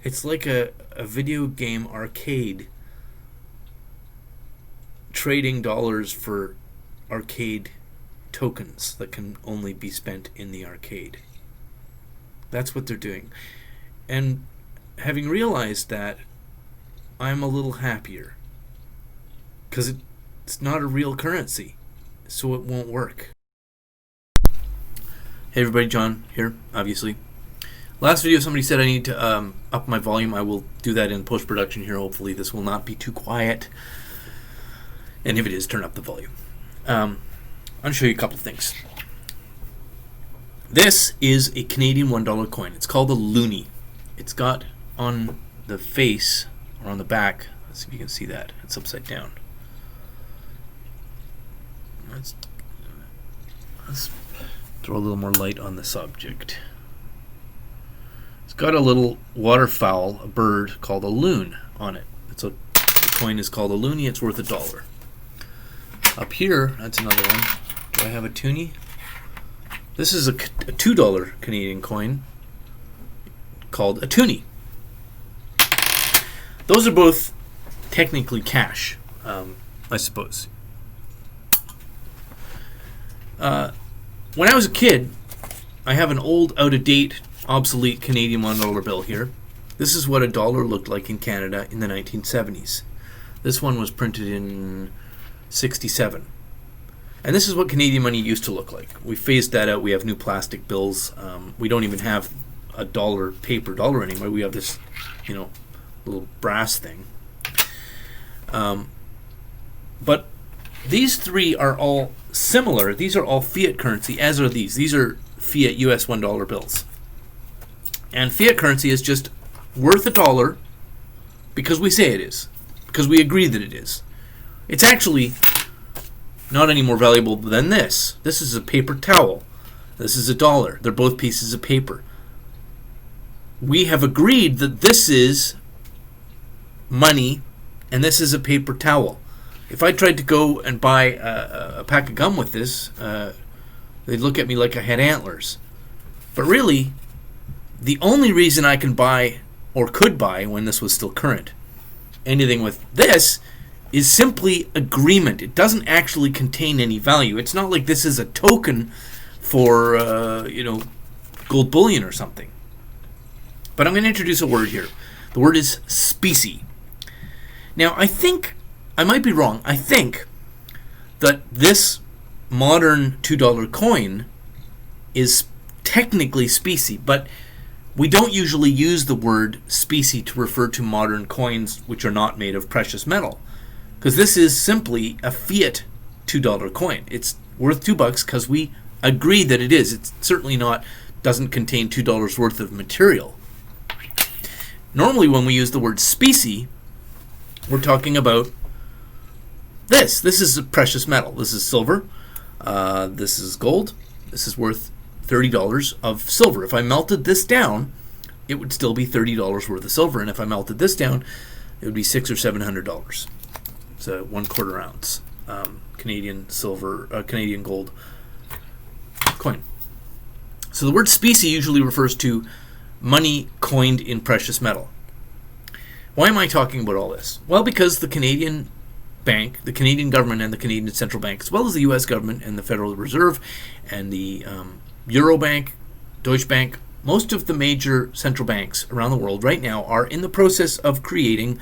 It's like a video game arcade trading dollars for arcade tokens that can only be spent in the arcade. That's what they're doing. And having realized that, I'm a little happier. Because it's not a real currency, so it won't work. Hey everybody, John here, obviously. Last video somebody said I need to up my volume. I will do that in post-production here, hopefully. This will not be too quiet. And if it is, turn up the volume. I'm going to show you a couple things. This is a Canadian $1 coin. It's called a loonie. It's got on the face, or on the back, let's see if you can see that. It's upside down. Let's throw a little more light on the subject. It's got a little waterfowl, a bird called a loon on it. The coin is called a loonie. It's worth $1. Up here, that's another one. Do I have a toonie? This is a $2 Canadian coin called a toonie. Those are both technically cash, I suppose. When I was a kid, I have an old, out-of-date, obsolete Canadian $1 bill here. This is what a dollar looked like in Canada in the 1970s. This one was printed in 1967. And this is what Canadian money used to look like. We phased that out. We have new plastic bills. We don't even have a paper dollar anymore. We have this, little brass thing. But these three are all similar. These are all fiat currency, as are these. These are fiat US $1 bills. And fiat currency is just worth $1 because we say it is, because we agree that it is. It's actually not any more valuable than this. This is a paper towel. This is $1. They're both pieces of paper. We have agreed that this is money and this is a paper towel. If I tried to go and buy a pack of gum with this, they'd look at me like I had antlers. But really, the only reason I can buy, or could buy when this was still current, anything with this is simply agreement. It doesn't actually contain any value. It's not like this is a token for, gold bullion or something. But I'm going to introduce a word here. The word is specie. Now, I might be wrong. I think that this modern $2 coin is technically specie, but we don't usually use the word specie to refer to modern coins which are not made of precious metal, because this is simply a fiat $2 coin. It's worth $2 because we agree that it is. It's certainly doesn't contain $2 worth of material. Normally when we use the word specie, we're talking about this. This is a precious metal. This is silver. This is gold. This is worth $30 of silver. If I melted this down, it would still be $30 worth of silver. And if I melted this down, it would be $600 or $700. It's a 1/4 ounce Canadian gold coin. So the word specie usually refers to money coined in precious metal. Why am I talking about all this? Well, because the Canadian Bank, the Canadian government and the Canadian Central Bank, as well as the US government and the Federal Reserve and the Euro Bank, Deutsche Bank, most of the major central banks around the world right now are in the process of creating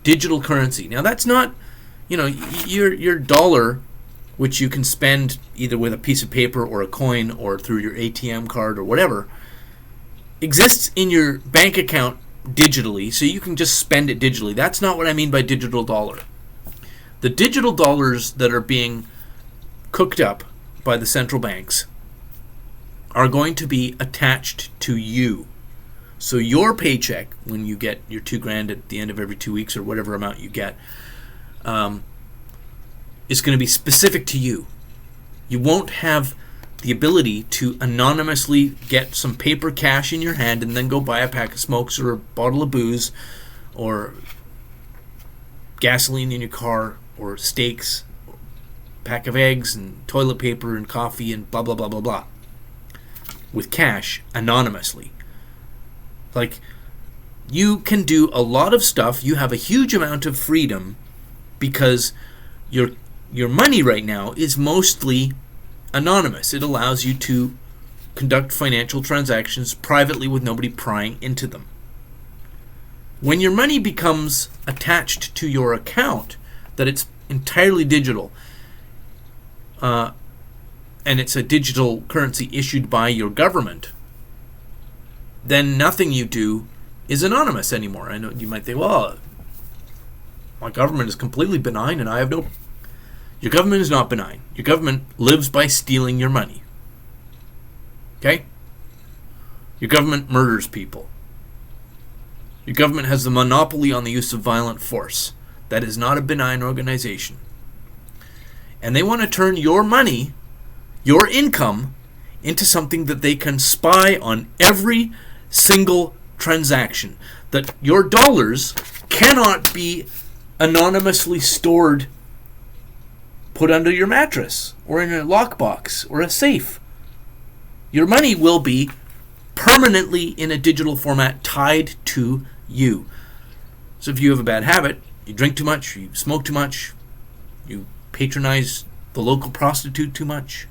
digital currency. Now that's not, your dollar, which you can spend either with a piece of paper or a coin or through your ATM card or whatever, exists in your bank account digitally, so you can just spend it digitally. That's not what I mean by digital dollar. The digital dollars that are being cooked up by the central banks are going to be attached to you. So your paycheck, when you get your $2,000 at the end of every 2 weeks or whatever amount you get, is going to be specific to you. You won't have the ability to anonymously get some paper cash in your hand and then go buy a pack of smokes or a bottle of booze or gasoline in your car or steaks, or a pack of eggs and toilet paper and coffee and blah, blah, blah, blah, blah, with cash anonymously. Like, you can do a lot of stuff. You have a huge amount of freedom because your money right now is mostly anonymous. It allows you to conduct financial transactions privately with nobody prying into them. When your money becomes attached to your account, that it's entirely digital, and it's a digital currency issued by your government, then nothing you do is anonymous anymore. I know you might think, well, my government is completely benign and I have no... Your government is not benign. Your government lives by stealing your money. Okay? Your government murders people. Your government has the monopoly on the use of violent force. That is not a benign organization. And they want to turn your money, your income, into something that they can spy on every single transaction. That your dollars cannot be anonymously stored, put under your mattress, or in a lockbox, or a safe. Your money will be permanently in a digital format tied to you. So if you have a bad habit, you drink too much, you smoke too much, you patronize the local prostitute too much,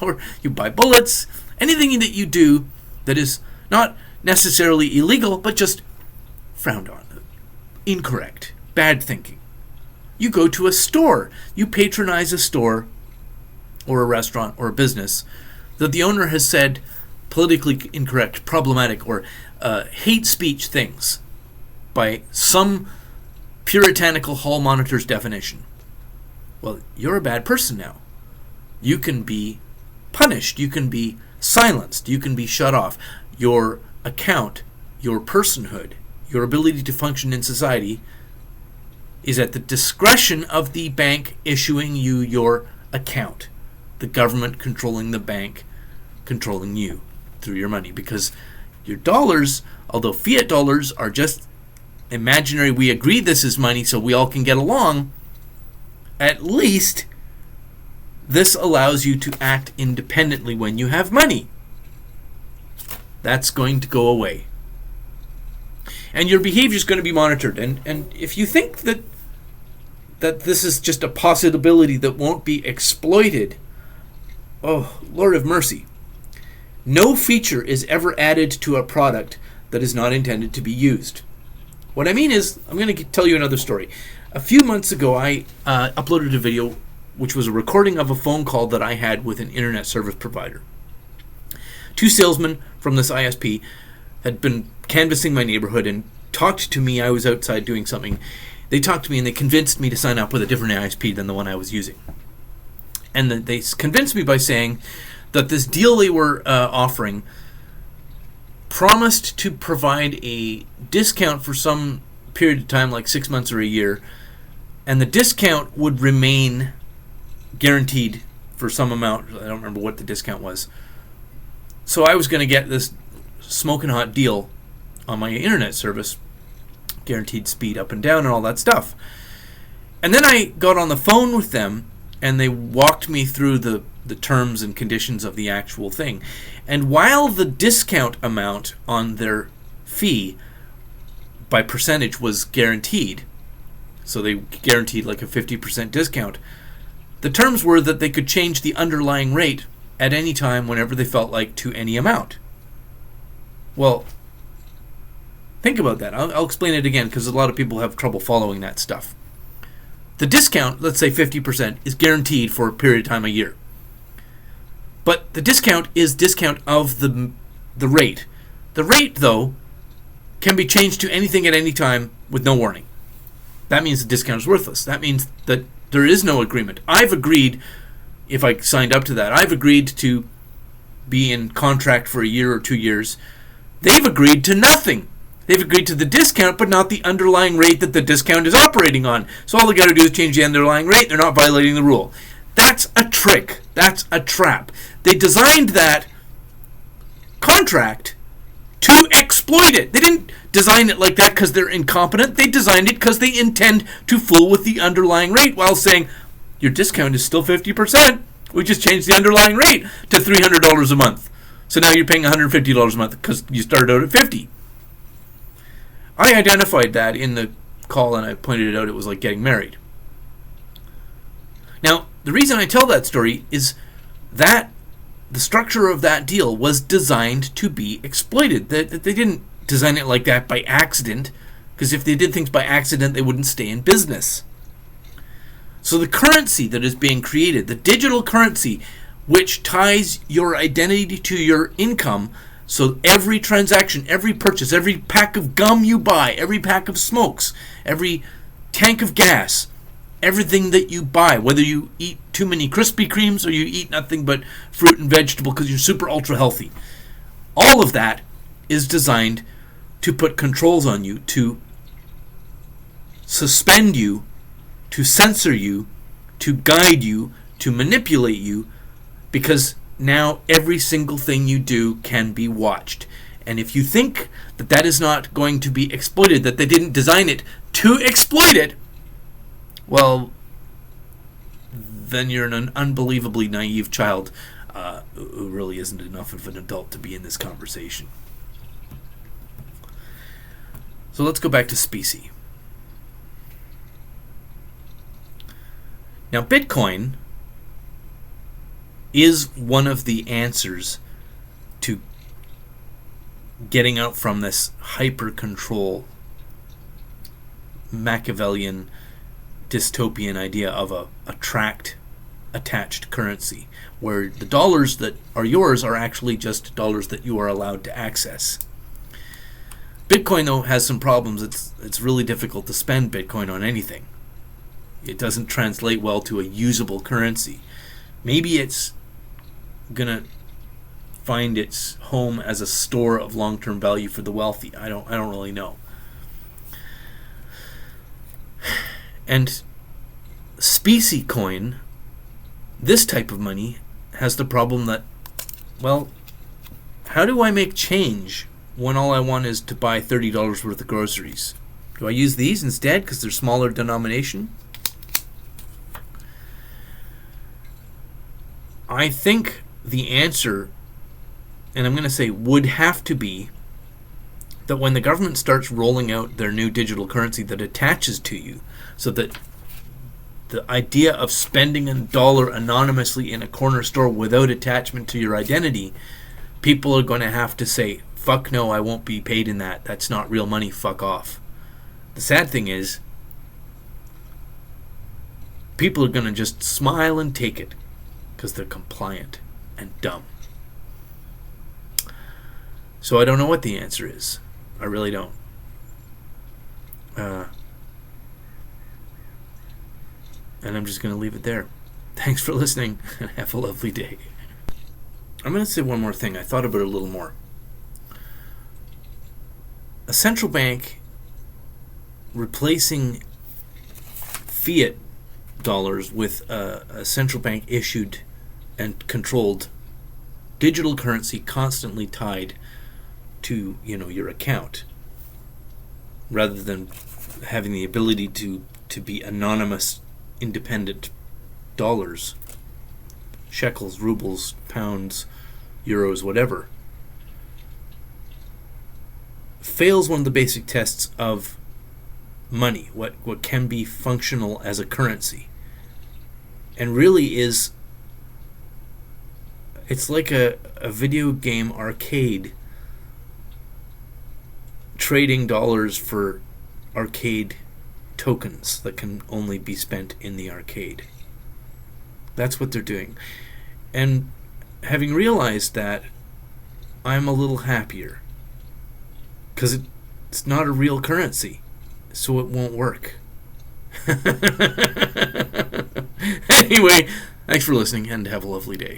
or you buy bullets, anything that you do that is not necessarily illegal, but just frowned on, incorrect, bad thinking. You go to a store, you patronize a store or a restaurant or a business that the owner has said politically incorrect, problematic, or hate speech things by some puritanical hall monitor's definition. Well, you're a bad person now. You can be punished. You can be silenced. You can be shut off. Your account, your personhood, your ability to function in society is at the discretion of the bank issuing you your account. The government controlling the bank, controlling you through your money. Because your dollars, although fiat dollars are just imaginary, we agree this is money so we all can get along, at least this allows you to act independently when you have money. That's going to go away. And your behavior is going to be monitored. And if you think that this is just a possibility that won't be exploited, oh, Lord of mercy. No feature is ever added to a product that is not intended to be used. What I mean is, I'm going to tell you another story. A few months ago, I uploaded a video which was a recording of a phone call that I had with an internet service provider. Two salesmen from this ISP had been canvassing my neighborhood and talked to me. I was outside doing something. They talked to me and they convinced me to sign up with a different ISP than the one I was using. And they convinced me by saying that this deal they were offering promised to provide a discount for some period of time, like 6 months or a year, and the discount would remain guaranteed for some amount. I don't remember what the discount was. So I was going to get this smoking hot deal on my internet service, guaranteed speed up and down and all that stuff. And then I got on the phone with them and they walked me through the terms and conditions of the actual thing. And while the discount amount on their fee by percentage was guaranteed, so they guaranteed like a 50% discount, the terms were that they could change the underlying rate at any time whenever they felt like to any amount. Well, think about that. I'll explain it again because a lot of people have trouble following that stuff. The discount, let's say 50%, is guaranteed for a period of time, a year. But the discount is discount of the rate. The rate, though, can be changed to anything at any time with no warning. That means the discount is worthless. That means that there is no agreement. I've agreed, if I signed up to that, I've agreed to be in contract for a year or 2 years. They've agreed to nothing. They've agreed to the discount, but not the underlying rate that the discount is operating on. So all they got to do is change the underlying rate. They're not violating the rule. That's a trick. That's a trap. They designed that contract to exploit it. They didn't design it like that because they're incompetent. They designed it because they intend to fool with the underlying rate while saying, your discount is still 50%. We just changed the underlying rate to $300 a month. So now you're paying $150 a month because you started out at $50. I identified that in the call, and I pointed it out. It was like getting married. Now, the reason I tell that story is that the structure of that deal was designed to be exploited. That they didn't design it like that by accident, because if they did things by accident, they wouldn't stay in business. So the currency that is being created, the digital currency, which ties your identity to your income, so every transaction, every purchase, every pack of gum you buy, every pack of smokes, every tank of gas, everything that you buy, whether you eat too many Krispy Kremes or you eat nothing but fruit and vegetable because you're super ultra healthy, all of that is designed to put controls on you, to suspend you, to censor you, to guide you, to manipulate you, because now every single thing you do can be watched. And if you think that that is not going to be exploited, that they didn't design it to exploit it, well, then you're an unbelievably naive child who really isn't enough of an adult to be in this conversation. So let's go back to specie. Now, Bitcoin is one of the answers to getting out from this hyper-control, Machiavellian, dystopian idea of a tract-attached currency, where the dollars that are yours are actually just dollars that you are allowed to access. Bitcoin, though, has some problems. It's really difficult to spend Bitcoin on anything. It doesn't translate well to a usable currency. Maybe it's gonna find its home as a store of long-term value for the wealthy. I don't really know. And specie coin, this type of money, has the problem that, well, how do I make change when all I want is to buy $30 worth of groceries? Do I use these instead because they're smaller denomination? I think the answer, and I'm going to say would have to be, that when the government starts rolling out their new digital currency that attaches to you, so that the idea of spending $1 anonymously in a corner store without attachment to your identity, people are going to have to say, fuck no, I won't be paid in that. That's not real money, fuck off. The sad thing is, people are going to just smile and take it because they're compliant and dumb. So I don't know what the answer is. I really don't. And I'm just going to leave it there. Thanks for listening, and have a lovely day. I'm going to say one more thing. I thought about it a little more. A central bank replacing fiat dollars with a central bank issued and controlled digital currency constantly tied to, your account, rather than having the ability to be anonymous, independent dollars, shekels, rubles, pounds, euros, whatever, fails one of the basic tests of money, what can be functional as a currency, and really is, it's like a video game arcade trading dollars for arcade tokens that can only be spent in the arcade. That's what they're doing. And having realized that, I'm a little happier, because it's not a real currency, so it won't work. Anyway, thanks for listening, and have a lovely day.